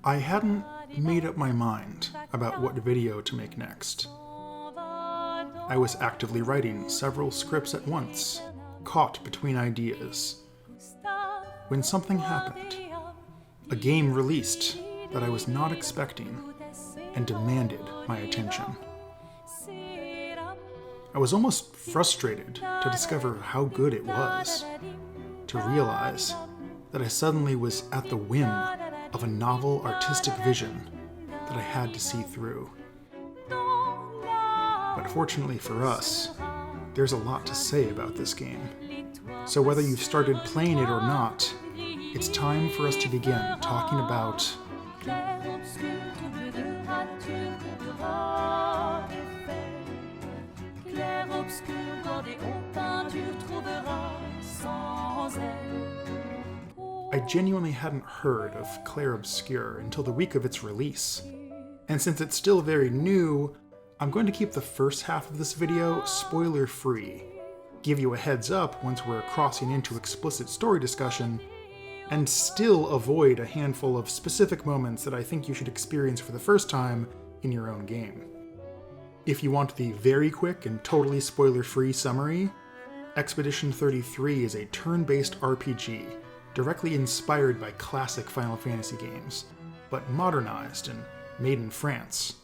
I hadn't made up my mind about what video to make next. I was actively writing several scripts at once, caught between ideas, when something happened. A game released that I was not expecting and demanded my attention. I was almost frustrated to discover how good it was, to realize that I suddenly was at the whim of a novel artistic vision that I had to see through. But fortunately for us, there's a lot to say about this game. So whether you've started playing it or not, it's time for us to begin talking about I genuinely hadn't heard of Clair Obscur until the week of its release. And since it's still very new, I'm going to keep the first half of this video spoiler-free, give you a heads up once we're crossing into explicit story discussion, and still avoid a handful of specific moments that I think you should experience for the first time in your own game. If you want the very quick and totally spoiler-free summary, Expedition 33 is a turn-based RPG directly inspired by classic Final Fantasy games, but modernized and made in France.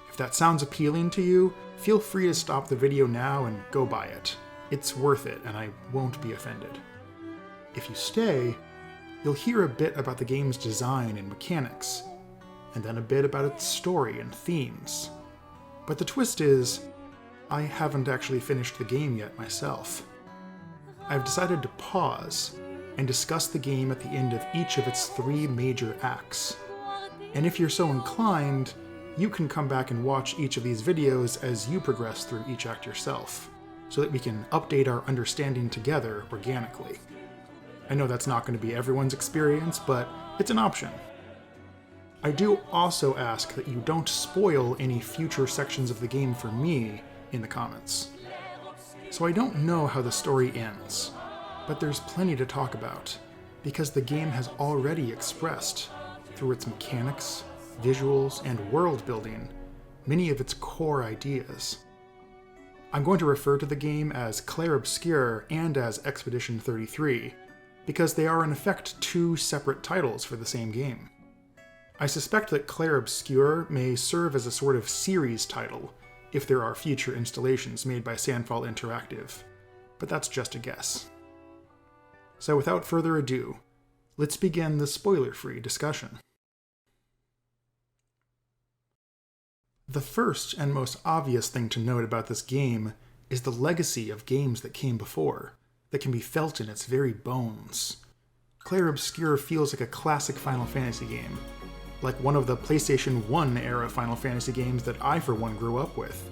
If that sounds appealing to you, feel free to stop the video now and go buy it. It's worth it, and I won't be offended. If you stay, you'll hear a bit about the game's design and mechanics, and then a bit about its story and themes. But the twist is, I haven't actually finished the game yet myself. I've decided to pause and discuss the game at the end of each of its 3 major acts. And if you're so inclined, you can come back and watch each of these videos as you progress through each act yourself, so that we can update our understanding together organically. I know that's not going to be everyone's experience, but it's an option. I do also ask that you don't spoil any future sections of the game for me in the comments. So I don't know how the story ends, but there's plenty to talk about, because the game has already expressed, through its mechanics, visuals, and world building, many of its core ideas. I'm going to refer to the game as Clair Obscur and as Expedition 33, because they are in effect 2 separate titles for the same game. I suspect that Clair Obscur may serve as a sort of series title, if there are future installations made by Sandfall Interactive, but that's just a guess. So without further ado, let's begin the spoiler-free discussion. The first and most obvious thing to note about this game is the legacy of games that came before, that can be felt in its very bones. Clair Obscur feels like a classic Final Fantasy game, like one of the PlayStation 1 era Final Fantasy games that I for one grew up with.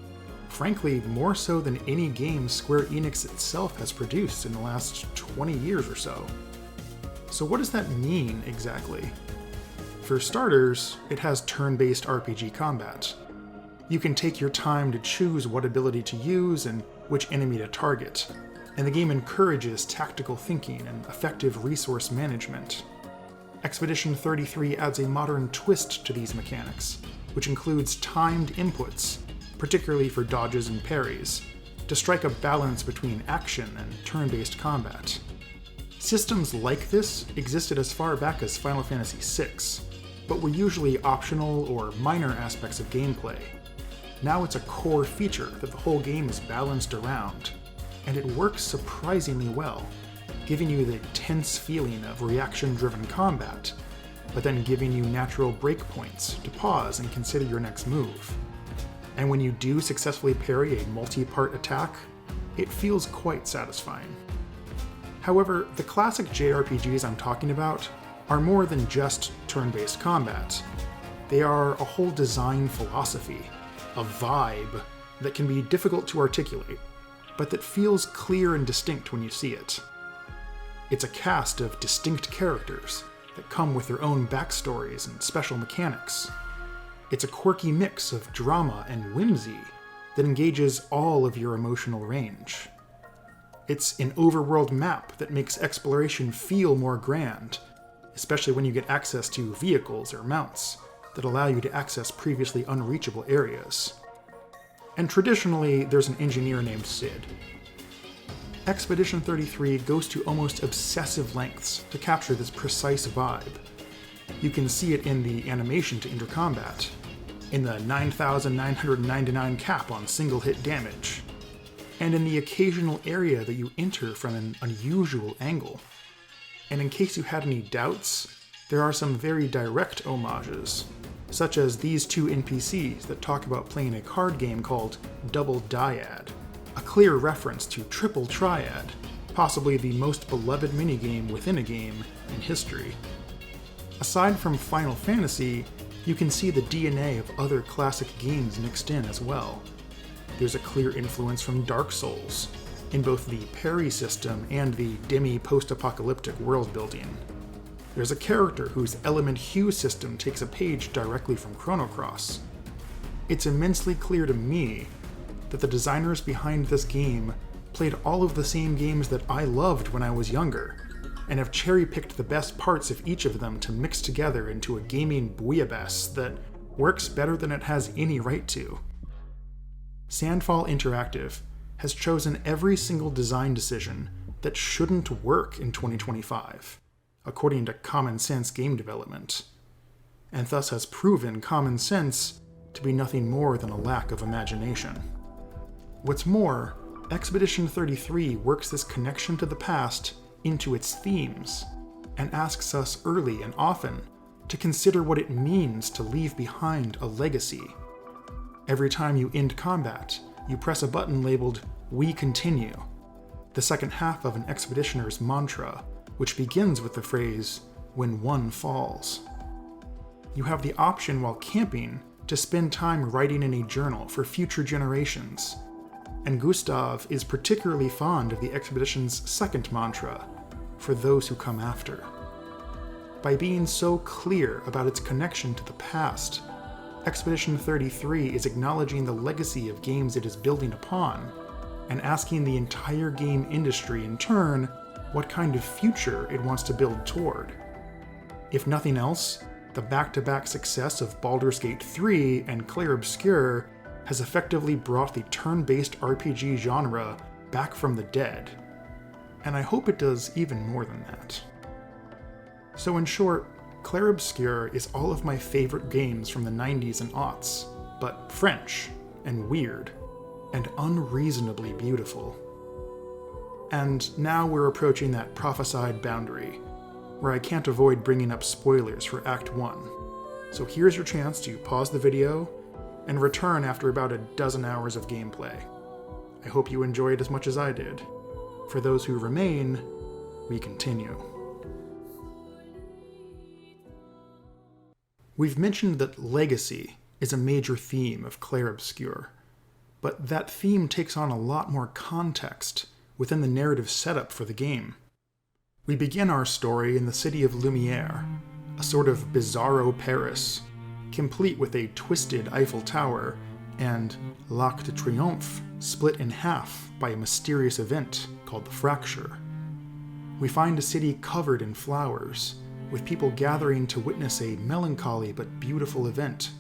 Frankly, more so than any game Square Enix itself has produced in the last 20 years or so. So what does that mean exactly? For starters, it has turn-based RPG combat. You can take your time to choose what ability to use and which enemy to target, and the game encourages tactical thinking and effective resource management. Expedition 33 adds a modern twist to these mechanics, which includes timed inputs, particularly for dodges and parries, to strike a balance between action and turn-based combat. Systems like this existed as far back as Final Fantasy VI, but were usually optional or minor aspects of gameplay. Now it's a core feature that the whole game is balanced around, and it works surprisingly well, giving you the tense feeling of reaction-driven combat, but then giving you natural breakpoints to pause and consider your next move. And when you do successfully parry a multi-part attack, it feels quite satisfying. However, the classic JRPGs I'm talking about are more than just turn-based combat. They are a whole design philosophy, a vibe that can be difficult to articulate, but that feels clear and distinct when you see it. It's a cast of distinct characters that come with their own backstories and special mechanics. It's a quirky mix of drama and whimsy that engages all of your emotional range. It's an overworld map that makes exploration feel more grand, especially when you get access to vehicles or mounts that allow you to access previously unreachable areas. And traditionally, there's an engineer named Sid. Expedition 33 goes to almost obsessive lengths to capture this precise vibe. You can see it in the animation to enter combat, in the 9,999 cap on single hit damage, and in the occasional area that you enter from an unusual angle. And in case you had any doubts, there are some very direct homages, such as these two NPCs that talk about playing a card game called Double Dyad, a clear reference to Triple Triad, possibly the most beloved minigame within a game in history. Aside from Final Fantasy, you can see the DNA of other classic games mixed in as well. There's a clear influence from Dark Souls, in both the parry system and the dimmy post-apocalyptic world building. There's a character whose element hue system takes a page directly from Chrono Cross. It's immensely clear to me that the designers behind this game played all of the same games that I loved when I was younger, and have cherry-picked the best parts of each of them to mix together into a gaming bouillabaisse that works better than it has any right to. Sandfall Interactive has chosen every single design decision that shouldn't work in 2025, according to common sense game development, and thus has proven common sense to be nothing more than a lack of imagination. What's more, Expedition 33 works this connection to the past into its themes, and asks us early and often to consider what it means to leave behind a legacy. Every time you end combat, you press a button labeled "We Continue," the second half of an expeditioner's mantra, which begins with the phrase, "When one falls." You have the option while camping to spend time writing in a journal for future generations, and Gustav is particularly fond of the expedition's second mantra, "For those who come after." By being so clear about its connection to the past, Expedition 33 is acknowledging the legacy of games it is building upon, and asking the entire game industry in turn what kind of future it wants to build toward. If nothing else, the back-to-back success of Baldur's Gate 3 and Clair Obscur has effectively brought the turn-based RPG genre back from the dead, and I hope it does even more than that. So in short, Clair Obscur is all of my favorite games from the 90s and aughts, but French, and weird, and unreasonably beautiful. And now we're approaching that prophesied boundary, where I can't avoid bringing up spoilers for Act 1. So here's your chance to pause the video and return after about a dozen hours of gameplay. I hope you enjoyed as much as I did. For those who remain, we continue. We've mentioned that legacy is a major theme of Clair Obscur, but that theme takes on a lot more context within the narrative setup for the game. We begin our story in the city of Lumiere, a sort of bizarro Paris, complete with a twisted Eiffel Tower and l'Arc de Triomphe split in half by a mysterious event called the Fracture. We find a city covered in flowers, with people gathering to witness a melancholy but beautiful event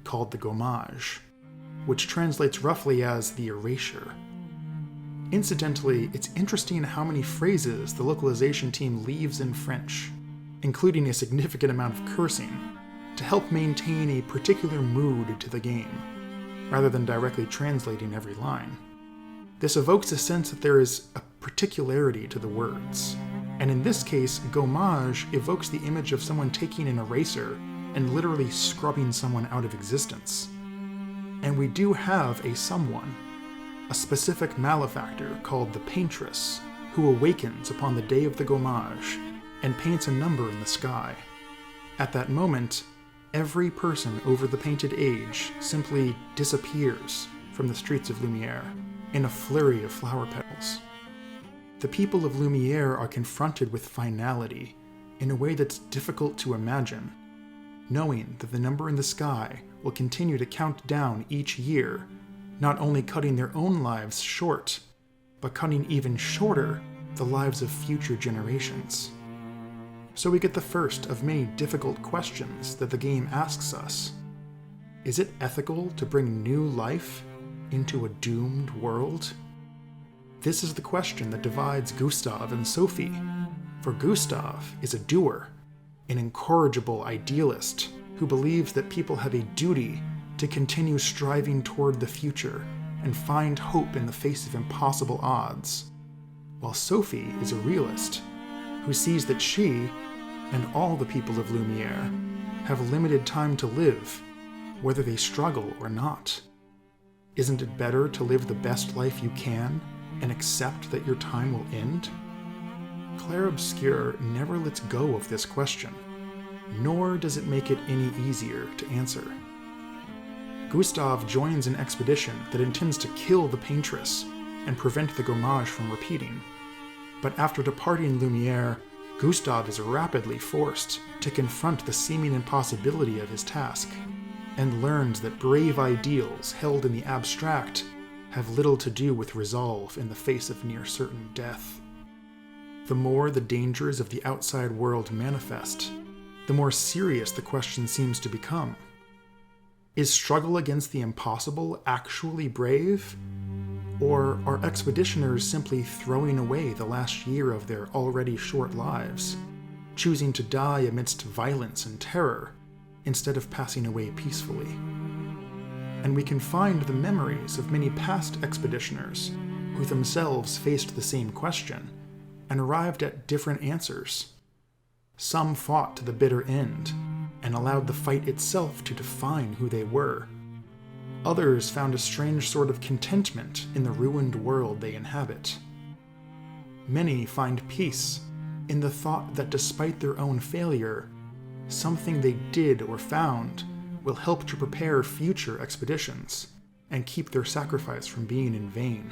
called the Gommage, which translates roughly as the erasure. Incidentally, it's interesting how many phrases the localization team leaves in French, including a significant amount of cursing, to help maintain a particular mood to the game, rather than directly translating every line. This evokes a sense that there is a particularity to the words, and in this case, gommage evokes the image of someone taking an eraser and literally scrubbing someone out of existence. And we do have a someone, a specific malefactor called the Paintress, who awakens upon the day of the gommage and paints a number in the sky. At that moment, every person over the painted age simply disappears from the streets of Lumiere in a flurry of flower petals. The people of Lumiere are confronted with finality in a way that's difficult to imagine, knowing that the number in the sky will continue to count down each year, not only cutting their own lives short, but cutting even shorter the lives of future generations. So we get the first of many difficult questions that the game asks us. Is it ethical to bring new life into a doomed world? This is the question that divides Gustav and Sophie, for Gustav is a doer, an incorrigible idealist who believes that people have a duty to continue striving toward the future and find hope in the face of impossible odds, while Sophie is a realist who sees that she, and all the people of Lumiere, have limited time to live, whether they struggle or not. Isn't it better to live the best life you can and accept that your time will end? Clair Obscur never lets go of this question, nor does it make it any easier to answer. Gustav joins an expedition that intends to kill the Paintress and prevent the Gommage from repeating. But after departing Lumiere, Gustav is rapidly forced to confront the seeming impossibility of his task, and learns that brave ideals held in the abstract have little to do with resolve in the face of near certain death. The more the dangers of the outside world manifest, the more serious the question seems to become. Is struggle against the impossible actually brave? Or are expeditioners simply throwing away the last year of their already short lives, choosing to die amidst violence and terror, instead of passing away peacefully? And we can find the memories of many past expeditioners who themselves faced the same question and arrived at different answers. Some fought to the bitter end and allowed the fight itself to define who they were. Others found a strange sort of contentment in the ruined world they inhabit. Many find peace in the thought that despite their own failure, something they did or found will help to prepare future expeditions and keep their sacrifice from being in vain.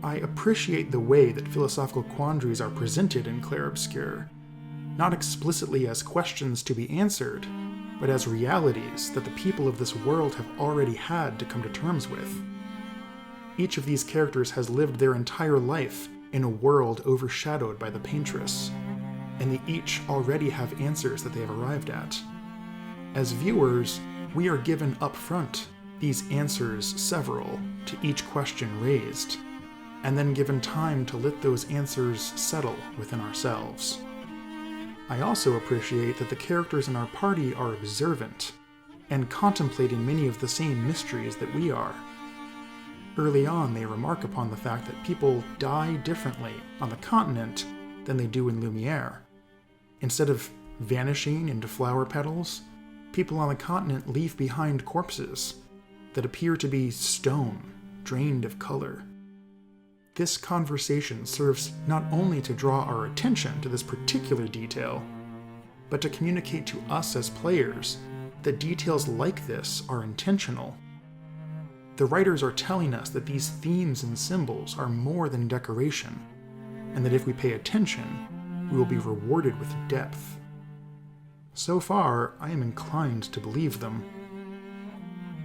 I appreciate the way that philosophical quandaries are presented in Clair Obscur, not explicitly as questions to be answered, but as realities that the people of this world have already had to come to terms with. Each of these characters has lived their entire life in a world overshadowed by the Paintress, and they each already have answers that they have arrived at. As viewers, we are given up front these answers several to each question raised, and then given time to let those answers settle within ourselves. I also appreciate that the characters in our party are observant and contemplating many of the same mysteries that we are. Early on, they remark upon the fact that people die differently on the continent than they do in Lumiere. Instead of vanishing into flower petals, people on the continent leave behind corpses that appear to be stone, drained of color. This conversation serves not only to draw our attention to this particular detail, but to communicate to us as players that details like this are intentional. The writers are telling us that these themes and symbols are more than decoration, and that if we pay attention, we will be rewarded with depth. So far, I am inclined to believe them.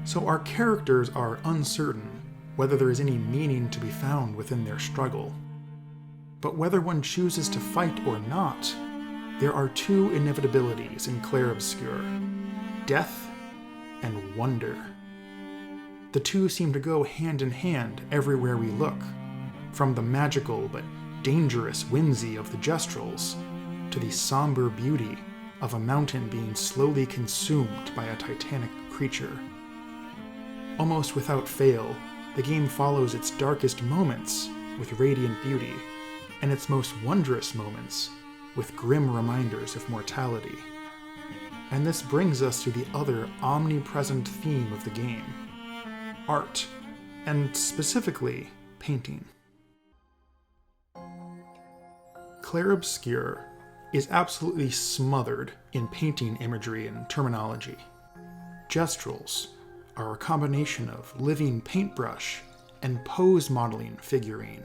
So our characters are uncertain whether there is any meaning to be found within their struggle. But whether one chooses to fight or not, there are two inevitabilities in Clair Obscur: death and wonder. The two seem to go hand in hand everywhere we look, from the magical but dangerous whimsy of the Gestrels to the somber beauty of a mountain being slowly consumed by a titanic creature. Almost without fail, the game follows its darkest moments with radiant beauty, and its most wondrous moments with grim reminders of mortality. And this brings us to the other omnipresent theme of the game: art, and specifically painting. Clair Obscur is absolutely smothered in painting imagery and terminology. Gestrels are a combination of living paintbrush and pose modeling figurine.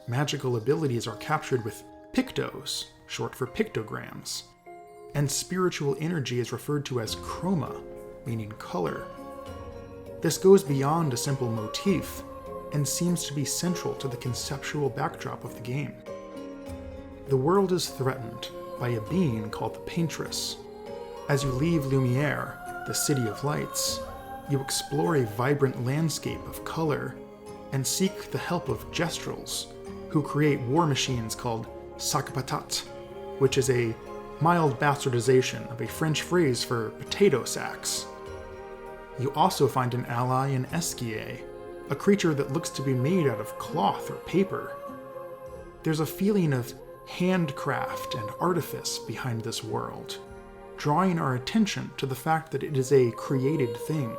Magical abilities are captured with pictos, short for pictograms, and spiritual energy is referred to as chroma, meaning color. This goes beyond a simple motif and seems to be central to the conceptual backdrop of the game. The world is threatened by a being called the Paintress. As you leave Lumiere, the City of Lights, you explore a vibrant landscape of color and seek the help of Gestrels, who create war machines called sac-patate, which is a mild bastardization of a French phrase for potato sacks. You also find an ally in Esquier, a creature that looks to be made out of cloth or paper. There's a feeling of handcraft and artifice behind this world, drawing our attention to the fact that it is a created thing,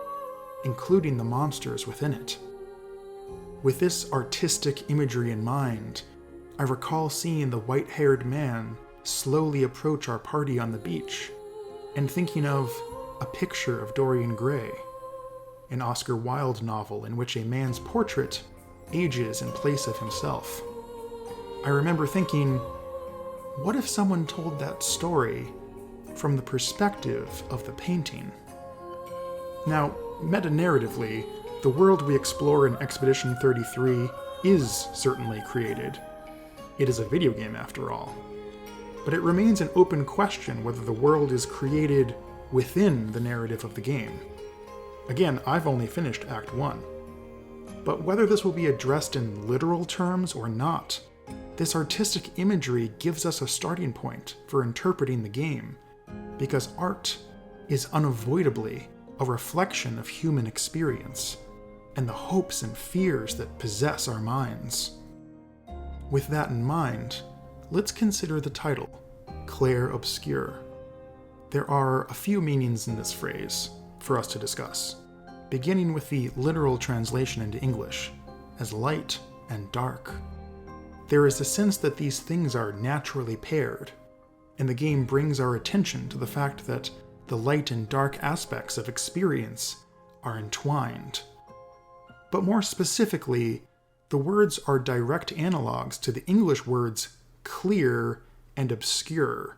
including the monsters within it. With this artistic imagery in mind, I recall seeing the white-haired man slowly approach our party on the beach, and thinking of A Picture of Dorian Gray, an Oscar Wilde novel in which a man's portrait ages in place of himself. I remember thinking, what if someone told that story from the perspective of the painting? Now, meta-narratively, the world we explore in Expedition 33 is certainly created. It is a video game after all. But it remains an open question whether the world is created within the narrative of the game. Again, I've only finished Act 1. But whether this will be addressed in literal terms or not, this artistic imagery gives us a starting point for interpreting the game, because art is unavoidably a reflection of human experience and the hopes and fears that possess our minds. With that in mind, let's consider the title, Clair Obscur. There are a few meanings in this phrase for us to discuss, beginning with the literal translation into English as light and dark. There is a sense that these things are naturally paired, and the game brings our attention to the fact that the light and dark aspects of experience are entwined. But more specifically, the words are direct analogs to the English words clear and obscure,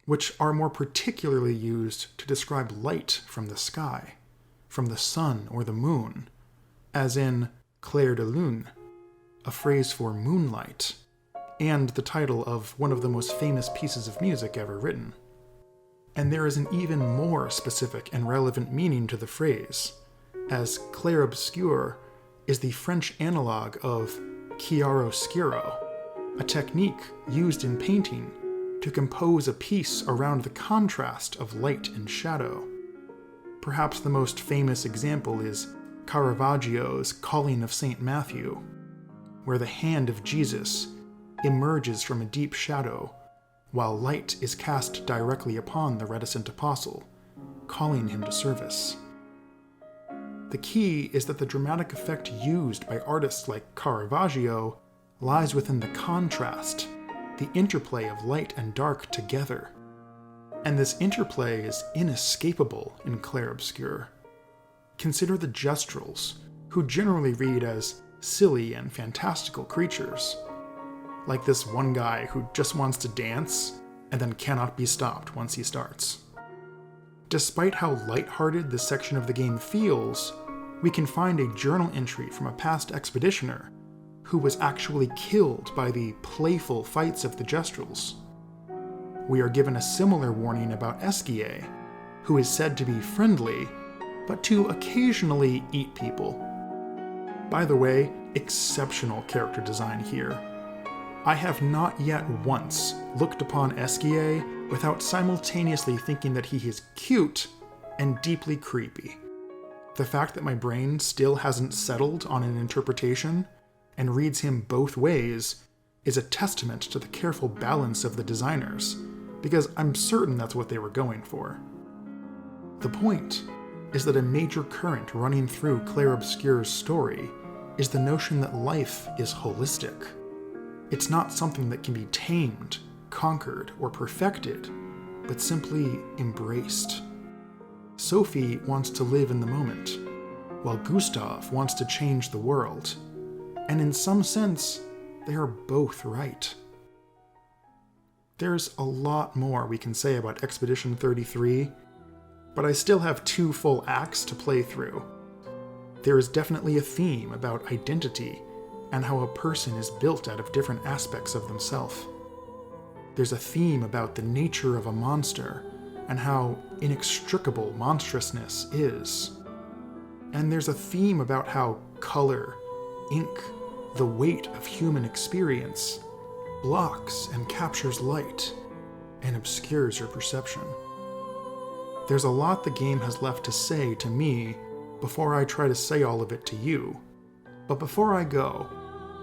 which are more particularly used to describe light from the sky, from the sun or the moon, as in clair de lune, a phrase for moonlight, and the title of one of the most famous pieces of music ever written. And there is an even more specific and relevant meaning to the phrase, as Clair Obscur is the French analog of Chiaroscuro, a technique used in painting to compose a piece around the contrast of light and shadow. Perhaps the most famous example is Caravaggio's Calling of St. Matthew, where the hand of Jesus emerges from a deep shadow while light is cast directly upon the reticent apostle, calling him to service. The key is that the dramatic effect used by artists like Caravaggio lies within the contrast, the interplay of light and dark together. And this interplay is inescapable in Clair Obscur. Consider the Gestrels, who generally read as silly and fantastical creatures, like this one guy who just wants to dance and then cannot be stopped once he starts. Despite how lighthearted this section of the game feels, we can find a journal entry from a past expeditioner who was actually killed by the playful fights of the Gestrels. We are given a similar warning about Esquier, who is said to be friendly, but to occasionally eat people. By the way, exceptional character design here. I have not yet once looked upon Esquier without simultaneously thinking that he is cute and deeply creepy. The fact that my brain still hasn't settled on an interpretation and reads him both ways is a testament to the careful balance of the designers, because I'm certain that's what they were going for. The point is that a major current running through Clair Obscur's story is the notion that life is holistic. It's not something that can be tamed, conquered, or perfected, but simply embraced. Sophie wants to live in the moment, while Gustav wants to change the world. And in some sense, they are both right. There's a lot more we can say about Expedition 33, but I still have 2 full acts to play through. There is definitely a theme about identity and how a person is built out of different aspects of themselves. There's a theme about the nature of a monster and how inextricable monstrousness is. And there's a theme about how color, ink, the weight of human experience, blocks and captures light and obscures your perception. There's a lot the game has left to say to me before I try to say all of it to you. But before I go,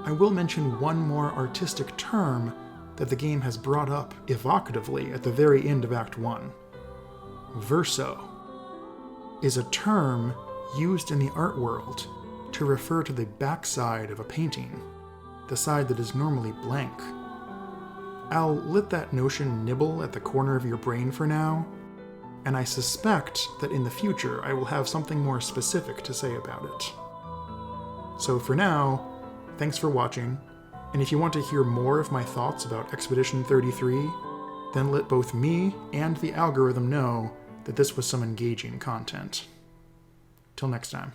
I will mention one more artistic term that the game has brought up evocatively at the very end of Act 1. Verso is a term used in the art world to refer to the backside of a painting, the side that is normally blank. I'll let that notion nibble at the corner of your brain for now, and I suspect that in the future I will have something more specific to say about it. So for now, thanks for watching, and if you want to hear more of my thoughts about Expedition 33, then let both me and the algorithm know that this was some engaging content. Till next time.